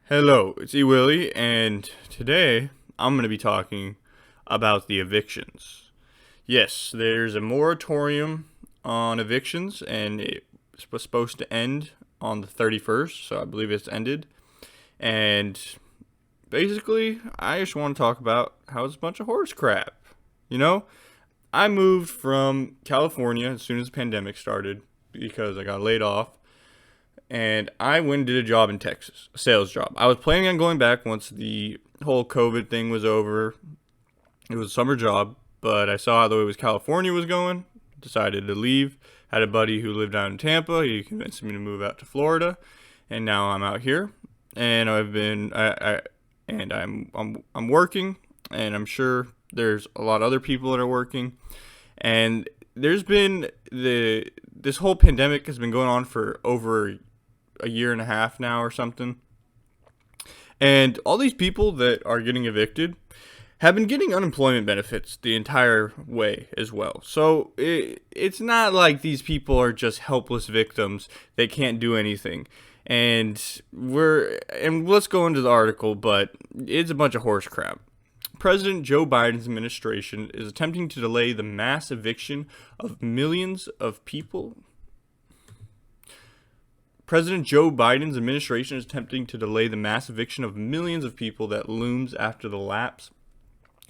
Hello, it's E. Willie, and today I'm going to be talking about the evictions. Yes, there's a moratorium on evictions, and it was supposed to end on the 31st, so I believe it's ended. And basically, I just want to talk about how it's a bunch of horse crap. You know, I moved from California as soon as the pandemic started because I got laid off, and I went and did a job in Texas, a sales job. I was planning on going back once the whole COVID thing was over. It was a summer job, but I saw how the way California was going, decided to leave. Had a buddy who lived down in Tampa. He convinced me to move out to Florida, and now I'm out here, and I'm working, and I'm sure there's a lot of other people that are working, and there's been this whole pandemic has been going on for over a year and a half now or something. And all these people that are getting evicted have been getting unemployment benefits the entire way as well. So it's not like these people are just helpless victims that can't do anything. And let's go into the article, but it's a bunch of horse crap. President Joe Biden's administration is attempting to delay the mass eviction of millions of people. President Joe Biden's administration is attempting to delay the mass eviction of millions of people that looms after the lapse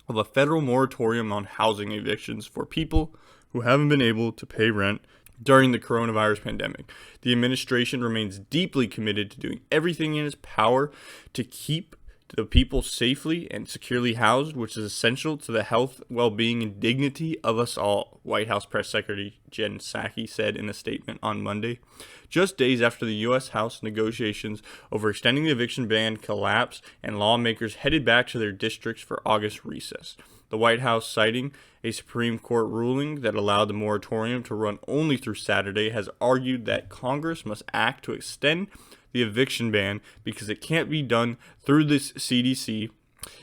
of a federal moratorium on housing evictions for people who haven't been able to pay rent during the coronavirus pandemic. The administration remains deeply committed to doing everything in its power to keep the people safely and securely housed, which is essential to the health, well-being, and dignity of us all, White House Press Secretary Jen Psaki said in a statement on Monday, just days after the U.S. House negotiations over extending the eviction ban collapsed and lawmakers headed back to their districts for August recess. The White House, citing a Supreme Court ruling that allowed the moratorium to run only through Saturday, has argued that Congress must act to extend the eviction ban because it can't be done through the CDC.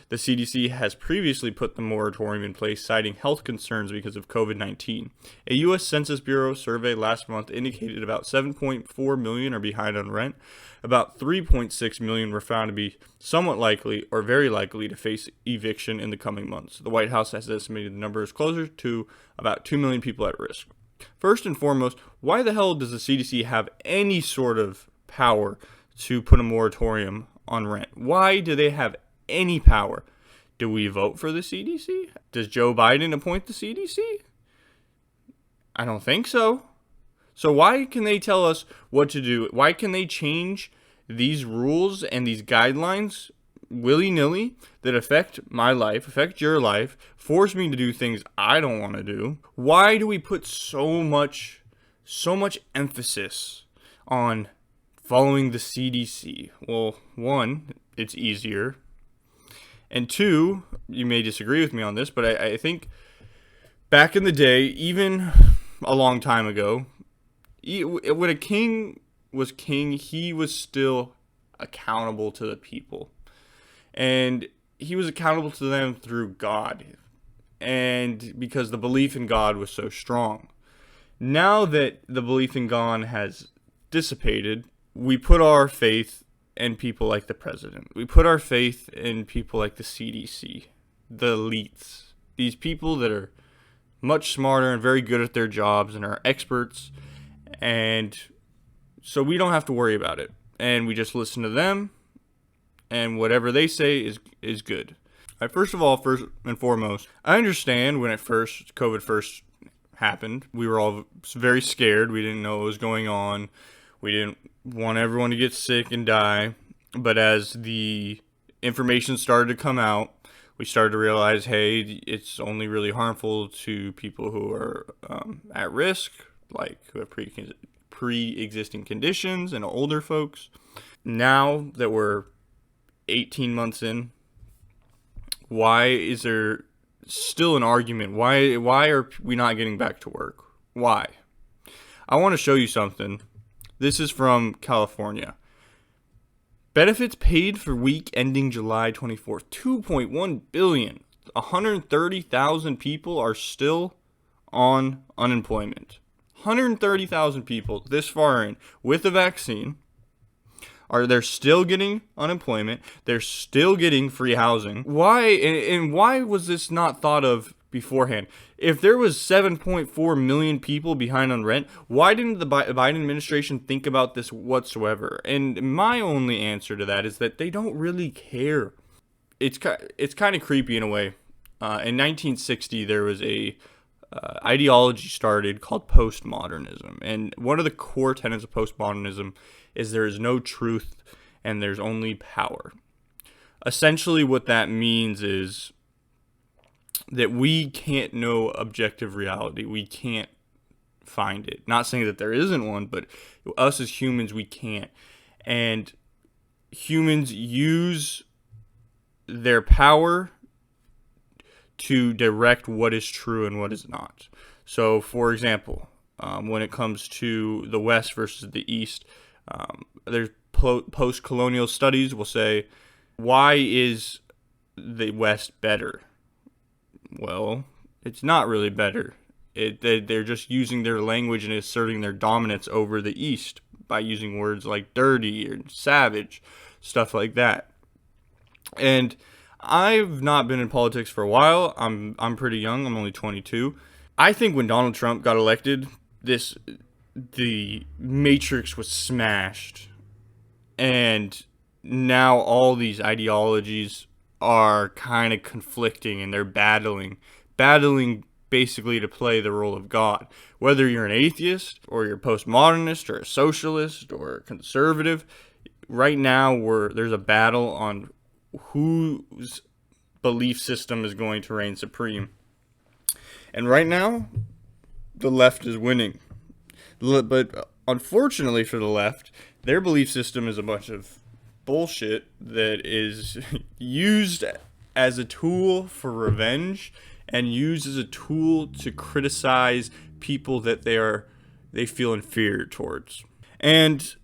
The CDC has previously put the moratorium in place, citing health concerns because of COVID-19. A U.S. Census Bureau survey last month indicated about 7.4 million are behind on rent. About 3.6 million were found to be somewhat likely or very likely to face eviction in the coming months. The White House has estimated the number is closer to about 2 million people at risk. First and foremost, why the hell does the CDC have any sort of power to put a moratorium on rent? Why do they have any power? Do we vote for the CDC? Does Joe Biden appoint the CDC? I don't think so. So why can they tell us what to do? Why can they change these rules and these guidelines willy-nilly that affect my life, affect your life, force me to do things I don't want to do? Why do we put so much emphasis on following the CDC? Well, one, it's easier. And two, you may disagree with me on this, but I think back in the day, even a long time ago, when a king was king, he was still accountable to the people. And he was accountable to them through God. And because the belief in God was so strong. Now that the belief in God has dissipated, we put our faith in people like the president. We put our faith in people like the CDC, the elites, these people that are much smarter and very good at their jobs and are experts. And so we don't have to worry about it. And we just listen to them, and whatever they say is good. All right, first and foremost, I understand when COVID first happened, we were all very scared. We didn't know what was going on. We didn't want everyone to get sick and die. But as the information started to come out, we started to realize, hey, it's only really harmful to people who are at risk, like who have pre-existing conditions and older folks. Now that we're 18 months in, why is there still an argument? Why are we not getting back to work? Why? I want to show you something. This is from California. Benefits paid for week ending July 24th. 2.1 billion. 130,000 people are still on unemployment. 130,000 people this far in with the vaccine they're still getting unemployment. They're still getting free housing. Why and why was this not thought of beforehand? If there was 7.4 million people behind on rent, why didn't the Biden administration think about this whatsoever? And my only answer to that is that they don't really care. It's kind of creepy in a way. In 1960, there was a ideology started called postmodernism, and one of the core tenets of postmodernism is there is no truth and there's only power. Essentially, what that means is that we can't know objective reality. We can't find it. Not saying that there isn't one, but us as humans, we can't. And humans use their power to direct what is true and what is not. So, for example, when it comes to the West versus the East, there's post-colonial studies will say, why is the West better? Well, it's not really better. They're just using their language and asserting their dominance over the East by using words like dirty or savage, stuff like that. And I've not been in politics for a while. I'm pretty young. I'm only 22. I think when Donald Trump got elected, the matrix was smashed. And now all these ideologies are kind of conflicting, and they're battling basically to play the role of God. Whether you're an atheist or you're a postmodernist or a socialist or a conservative, right now there's a battle on whose belief system is going to reign supreme. And right now, the left is winning. But unfortunately for the left, their belief system is a bunch of bullshit that is used as a tool for revenge and used as a tool to criticize people that they feel inferior towards. And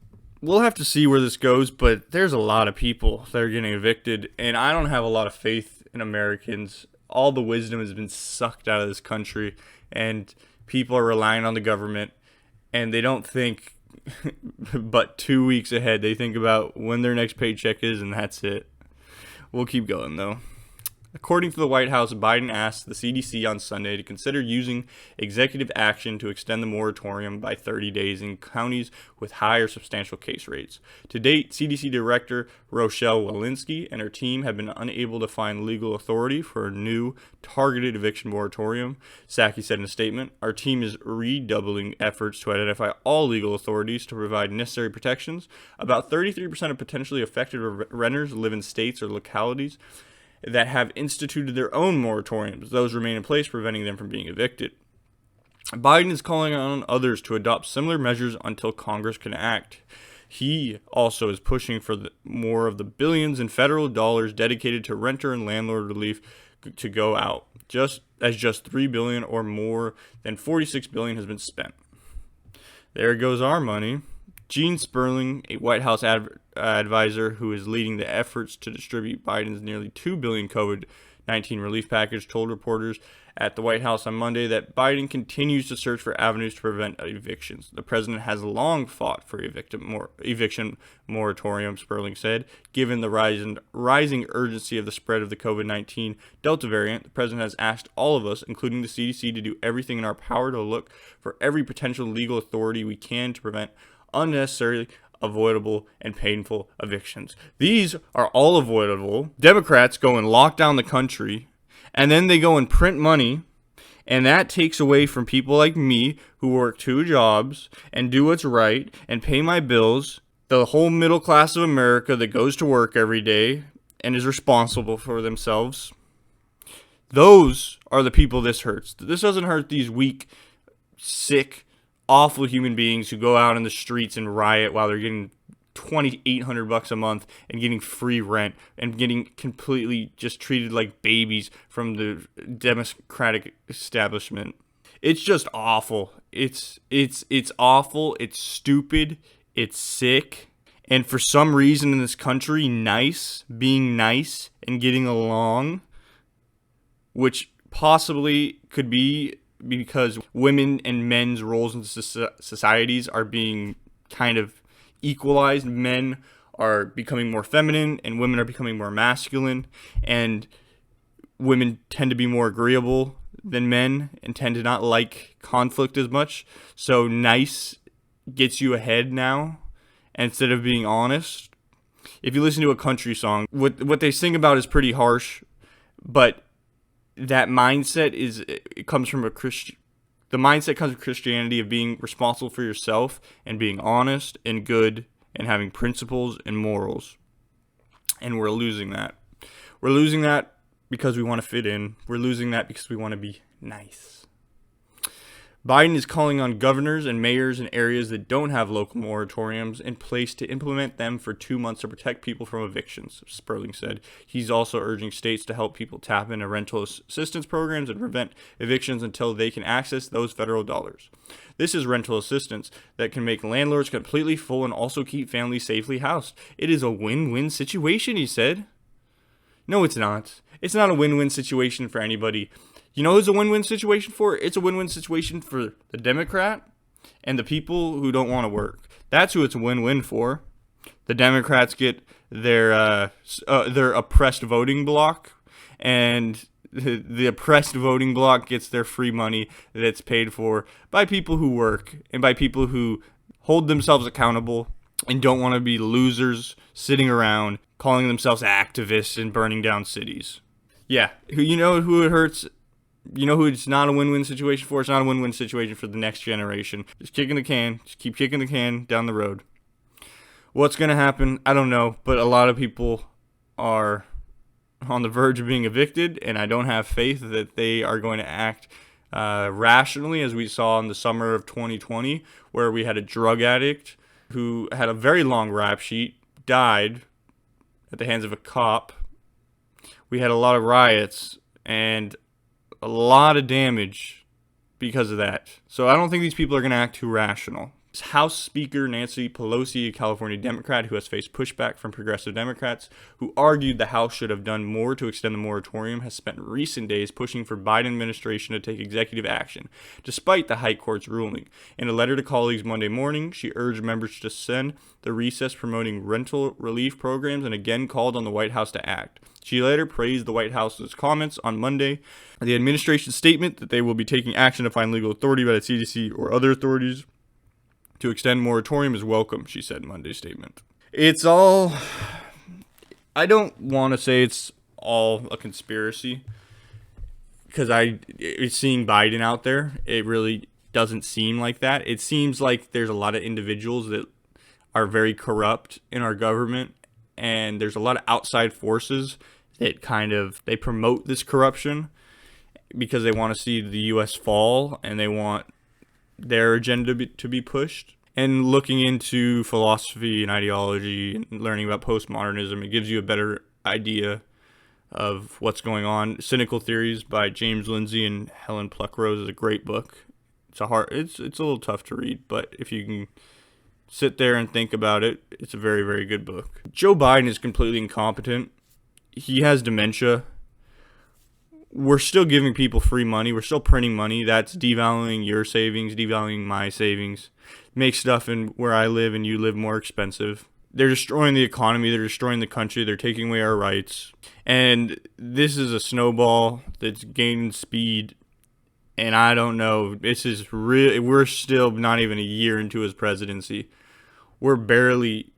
we'll have to see where this goes, but there's a lot of people that are getting evicted, and I don't have a lot of faith in Americans. All the wisdom has been sucked out of this country, and people are relying on the government, and they don't think but 2 weeks ahead. They think about when their next paycheck is, and that's it. We'll keep going, though. According to the White House, Biden asked the CDC on Sunday to consider using executive action to extend the moratorium by 30 days in counties with high or substantial case rates. To date, CDC Director Rochelle Walensky and her team have been unable to find legal authority for a new targeted eviction moratorium. Psaki said in a statement, "Our team is redoubling efforts to identify all legal authorities to provide necessary protections. About 33% of potentially affected renters live in states or localities that have instituted their own moratoriums. Those remain in place, preventing them from being evicted." Biden is calling on others to adopt similar measures until Congress can act. He also is pushing for more of the billions in federal dollars dedicated to renter and landlord relief to go out, just $3 billion or more than $46 billion has been spent. There goes our money. Gene Sperling, a White House advisor who is leading the efforts to distribute Biden's nearly $2 billion COVID-19 relief package, told reporters at the White House on Monday that Biden continues to search for avenues to prevent evictions. The president has long fought for eviction moratorium, Sperling said. Given the rising urgency of the spread of the COVID-19 Delta variant, the president has asked all of us, including the CDC, to do everything in our power to look for every potential legal authority we can to prevent unnecessarily avoidable and painful evictions. These are all avoidable. Democrats go and lock down the country, and then they go and print money, and that takes away from people like me who work 2 jobs and do what's right and pay my bills, the whole middle class of America that goes to work every day and is responsible for themselves. Those are the people this hurts. This doesn't hurt these weak, sick, awful human beings who go out in the streets and riot while they're getting $2,800 a month and getting free rent and getting completely just treated like babies from the Democratic establishment. It's just awful. It's awful. It's stupid. It's sick. And for some reason in this country, being nice and getting along, which possibly could be because women and men's roles in societies are being kind of equalized. Men are becoming more feminine and women are becoming more masculine, and women tend to be more agreeable than men and tend to not like conflict as much. So nice gets you ahead now instead of being honest. If you listen to a country song, what they sing about is pretty harsh, but that mindset comes from the mindset comes from Christianity of being responsible for yourself and being honest and good and having principles and morals. And we're losing that. We're losing that because we want to fit in. We're losing that because we want to be nice. Biden is calling on governors and mayors in areas that don't have local moratoriums in place to implement them for 2 months to protect people from evictions, Sperling said. He's also urging states to help people tap into rental assistance programs and prevent evictions until they can access those federal dollars. This is rental assistance that can make landlords completely full and also keep families safely housed. It is a win-win situation, he said. No, it's not. It's not a win-win situation for anybody. You know who's a win-win situation for? It's a win-win situation for the Democrat and the people who don't want to work. That's who it's a win-win for. The Democrats get their oppressed voting bloc, and the oppressed voting bloc gets their free money that's paid for by people who work and by people who hold themselves accountable and don't want to be losers sitting around calling themselves activists and burning down cities. Yeah, you know who it hurts? You know who it's not a win-win situation for? It's not a win-win situation for the next generation. Just kicking the can. Just keep kicking the can down the road. What's going to happen? I don't know. But a lot of people are on the verge of being evicted, and I don't have faith that they are going to act rationally, as we saw in the summer of 2020, where we had a drug addict who had a very long rap sheet, died at the hands of a cop. We had a lot of riots and a lot of damage because of that. So I don't think these people are going to act too rational. House Speaker Nancy Pelosi, a California Democrat who has faced pushback from progressive Democrats who argued the House should have done more to extend the moratorium, has spent recent days pushing for Biden administration to take executive action, despite the High Court's ruling. In a letter to colleagues Monday morning, she urged members to send the recess promoting rental relief programs and again called on the White House to act. She later praised the White House's comments on Monday. The administration's statement that they will be taking action to find legal authority by the CDC or other authorities to extend moratorium is welcome, she said in Monday's statement. I don't want to say it's all a conspiracy, because seeing Biden out there, it really doesn't seem like that. It seems like there's a lot of individuals that are very corrupt in our government, and there's a lot of outside forces that they promote this corruption because they want to see the U.S. fall and they want their agenda to be pushed. And looking into philosophy and ideology and learning about postmodernism, it gives you a better idea of what's going on. Cynical Theories by James Lindsay and Helen Pluckrose is a great book. It's a little tough to read, but if you can sit there and think about it, it's a very, very good book. Joe Biden is completely incompetent. He has dementia. We're still giving people free money. We're still printing money. That's devaluing your savings, devaluing my savings. Makes stuff in where I live and you live more expensive. They're destroying the economy. They're destroying the country. They're taking away our rights. And this is a snowball that's gaining speed. And I don't know. We're still not even a year into his presidency. We're barely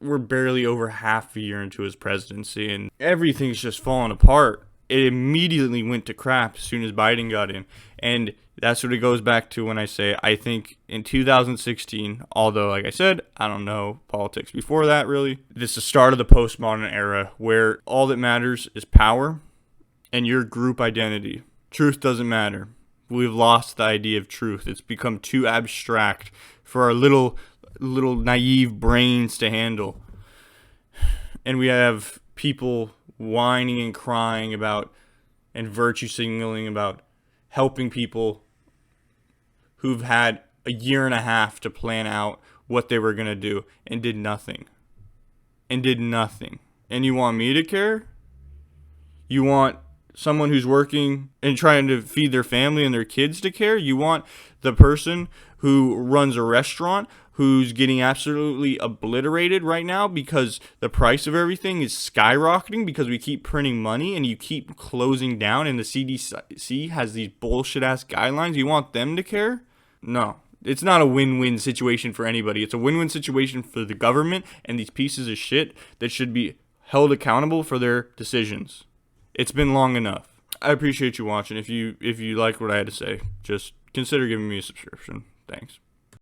over half a year into his presidency, and everything's just falling apart. It immediately went to crap as soon as Biden got in. And that's what it goes back to when I say I think in 2016, although, like I said, I don't know politics before that really, this is the start of the postmodern era where all that matters is power and your group identity. Truth doesn't matter. We've lost the idea of truth. It's become too abstract for our little naive brains to handle. And we have people whining and crying about and virtue signaling about helping people who've had a year and a half to plan out what they were going to do and did nothing. And you want me to care? You want someone who's working and trying to feed their family and their kids to care? You want the person who runs a restaurant who's getting absolutely obliterated right now because the price of everything is skyrocketing because we keep printing money and you keep closing down, and the CDC has these bullshit ass guidelines. You want them to care? No. It's not a win-win situation for anybody. It's a win-win situation for the government and these pieces of shit that should be held accountable for their decisions. It's been long enough. I appreciate you watching. If you like what I had to say, just consider giving me a subscription. Thanks.